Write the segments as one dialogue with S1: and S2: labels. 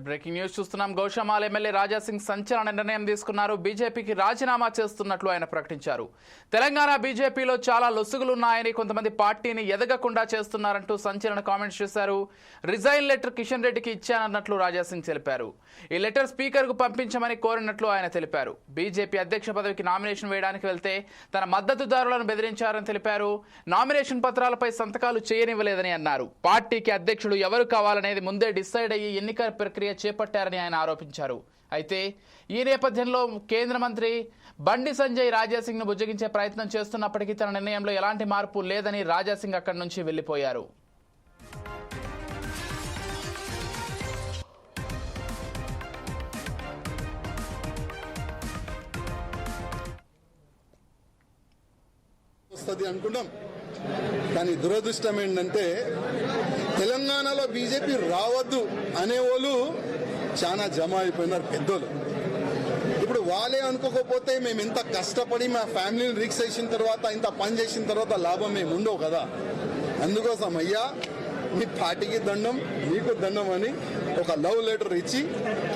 S1: Breaking news చూస్తున్నాం. గౌషామాల్ MLA Raja Singh సంచలన నిర్ణయం తీసుకున్నారు. బీజేపీకి రాజీనామా చేస్తున్నట్లు ఆయన ప్రకటించారు. తెలంగాణ బీజేపీలో చాలా లొసుగులున్నాయని, కొంతమంది పార్టీని ఎదగకుండా చేస్తున్నారంటూ సంచలన కామెంట్స్ చేశారు. రిజైన్ లెటర్ కిషన్ రెడ్డికి ఇచ్చానన్నట్లు రాజాసింగ్ తెలిపారు. ఈ లెటర్ స్పీకర్ కు పంపించమని కోరినట్లు ఆయన తెలిపారు. బీజేపీ అధ్యక్ష పదవికి నామినేషన్ వేయడానికి వెళ్తే తన మద్దతుదారులను బెదిరించారని తెలిపారు. నామినేషన్ పత్రాలపై సంతకాలు చేయనివ్వలేదని అన్నారు. పార్టీకి అధ్యక్షుడు ఎవరు కావాలనేది ముందే డిసైడ్ అయ్యి ఎన్నికల ప్రక్రియ చేపట్టారని ఆయన ఆరోపించారు. అయితే ఈ నేపథ్యంలో కేంద్ర మంత్రి బండి సంజయ్ రాజాసింగ్ ను బుజ్జగించే ప్రయత్నం చేస్తున్నప్పటికీ తన నిర్ణయంలో ఎలాంటి మార్పు లేదని రాజాసింగ్ అక్కడి నుంచి వెళ్లిపోయారు.
S2: అనుకుంటాం కానీ దురదృష్టం ఏంటంటే తెలంగాణలో బీజేపీ రావద్దు అనేవాళ్ళు చాలా జమ అయిపోయినారు పెద్దోళ్ళు. ఇప్పుడు వాళ్ళే అనుకోకపోతే మేము ఇంత కష్టపడి మా ఫ్యామిలీని రిక్స్ చేసిన తర్వాత ఇంత పని చేసిన తర్వాత లాభం మేము ఉండవు కదా. అందుకోసం అయ్యా మీ పార్టీకి దండం మీకు దండం అని ఒక లవ్ లెటర్ ఇచ్చి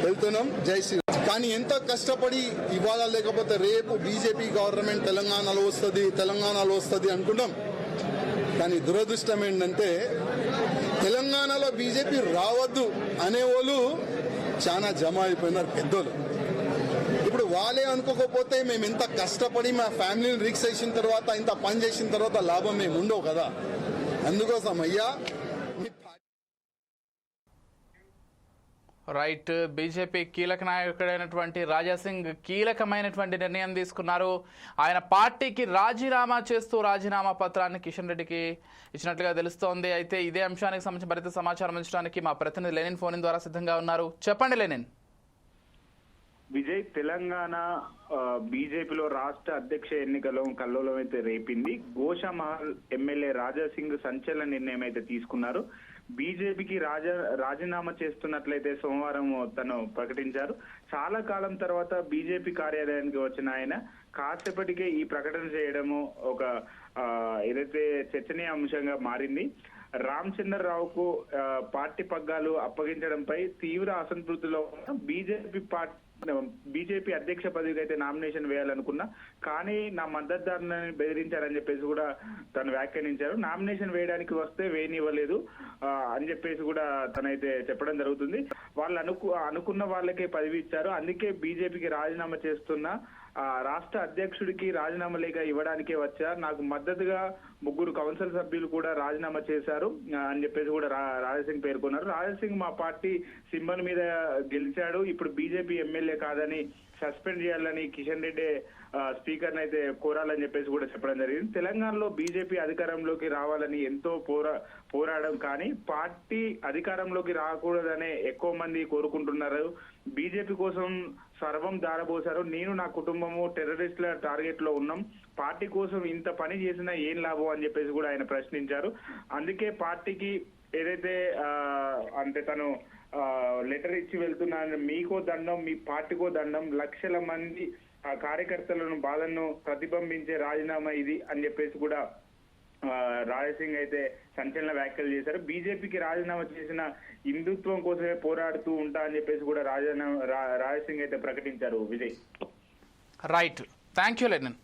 S2: వెళ్తున్నాం. జై శ్రీ. కానీ ఎంత కష్టపడి ఇవాళ లేకపోతే రేపు బీజేపీ గవర్నమెంట్ తెలంగాణలో వస్తుంది అనుకుంటాం కానీ దురదృష్టం ఏంటంటే తెలంగాణలో బీజేపీ రావద్దు అనేవాళ్ళు చాలా జమ అయిపోయినారు పెద్దోళ్ళు. ఇప్పుడు వాళ్ళే అనుకోకపోతే మేము ఇంత కష్టపడి మా ఫ్యామిలీని రిక్స్ చేసిన తర్వాత ఇంత పని చేసిన తర్వాత లాభం మేము ఉండవు కదా. అందుకోసం అయ్యా
S1: రైట్. బీజేపీ కీలక నాయకుడైనటువంటి రాజాసింగ్ కీలకమైనటువంటి నిర్ణయం తీసుకున్నారు. ఆయన పార్టీకి రాజీనామా చేస్తూ రాజీనామా పత్రాన్ని కిషన్ రెడ్డికి ఇచ్చినట్లుగా తెలుస్తోంది. అయితే ఇదే అంశానికి సంబంధించి మరింత సమాచారం అందించడానికి మా ప్రతినిధి లెనిన్ ఫోన్ ద్వారా సిద్ధంగా ఉన్నారు. చెప్పండి లెనిన్.
S3: విజయ్, తెలంగాణ బీజేపీలో రాష్ట్ర అధ్యక్ష ఎన్నికలో కల్లోలం అయితే రేపింది. గోషామహల్ ఎమ్మెల్యే రాజాసింగ్ సంచలన నిర్ణయం అయితే తీసుకున్నారు. బీజేపీకి రాజీనామా చేస్తున్నట్లయితే సోమవారం తను ప్రకటించారు. చాలా కాలం తర్వాత బీజేపీ కార్యాలయానికి వచ్చిన ఆయన కాసేపటికే ఈ ప్రకటన చేయడము ఒక ఏదైతే చర్చనీయాంశంగా మారింది. రామచంద్రరావుకు పార్టీ పగ్గాలు అప్పగించడంపై తీవ్ర అసంతృప్తిలో ఉన్న బీజేపీ అధ్యక్ష పదవికి అయితే నామినేషన్ వేయాలనుకున్నా కానీ నా మద్దతుదారులను బెదిరించారని చెప్పేసి కూడా తను వ్యాఖ్యానించారు. నామినేషన్ వేయడానికి వస్తే వేయనివ్వలేదు అని చెప్పేసి కూడా తనైతే చెప్పడం జరుగుతుంది. వాళ్ళు అనుకున్న వాళ్ళకే పదవి ఇచ్చారు, అందుకే బీజేపీకి రాజీనామా చేస్తున్నా రాష్ట్ర అధ్యక్షుడికి రాజీనామా లేఖ ఇవ్వడానికే వచ్చా, నాకు మద్దతుగా 3 కౌన్సిల్ సభ్యులు కూడా రాజీనామా చేశారు అని చెప్పేసి కూడా రాజాసింగ్ పేర్కొన్నారు. రాజాసింగ్ మా పార్టీ సింబల్ మీద గెలిచాడు, ఇప్పుడు బీజేపీ ఎమ్మెల్యే కాదని సస్పెండ్ చేయాలని కిషన్ రెడ్డి స్పీకర్ అయితే కోరాలని చెప్పేసి కూడా చెప్పడం జరిగింది. తెలంగాణలో బీజేపీ అధికారంలోకి రావాలని ఎంతో పోరాడం కానీ పార్టీ అధికారంలోకి రాకూడదనే ఎక్కువ మంది కోరుకుంటున్నారు. బీజేపీ కోసం సర్వం దారబోసారు. నేను నా కుటుంబము టెర్రరిస్టుల టార్గెట్ లో ఉన్నాం, పార్టీ కోసం ఇంత పని చేసినా ఏం లాభం అని చెప్పేసి కూడా ఆయన ప్రశ్నించారు. అందుకే పార్టీకి ఏదైతే అంటే తను లెటర్ ఇచ్చి వెళ్తున్నాను, మీకో దండం మీ పార్టీకో దండం, లక్షల మంది కార్యకర్తలను బాధను ప్రతిబింబించే రాజీనామా ఇది అని చెప్పేసి కూడా రాజాసింగ్ అయితే సంచలన వ్యాఖ్యలు చేశారు. బీజేపీకి రాజీనామా చేసిన హిందుత్వం కోసమే పోరాడుతూ ఉంటా అని చెప్పేసి కూడా రాజాసింగ్ అయితే ప్రకటించారు. Vijay.
S1: Right. Thank you Lenin.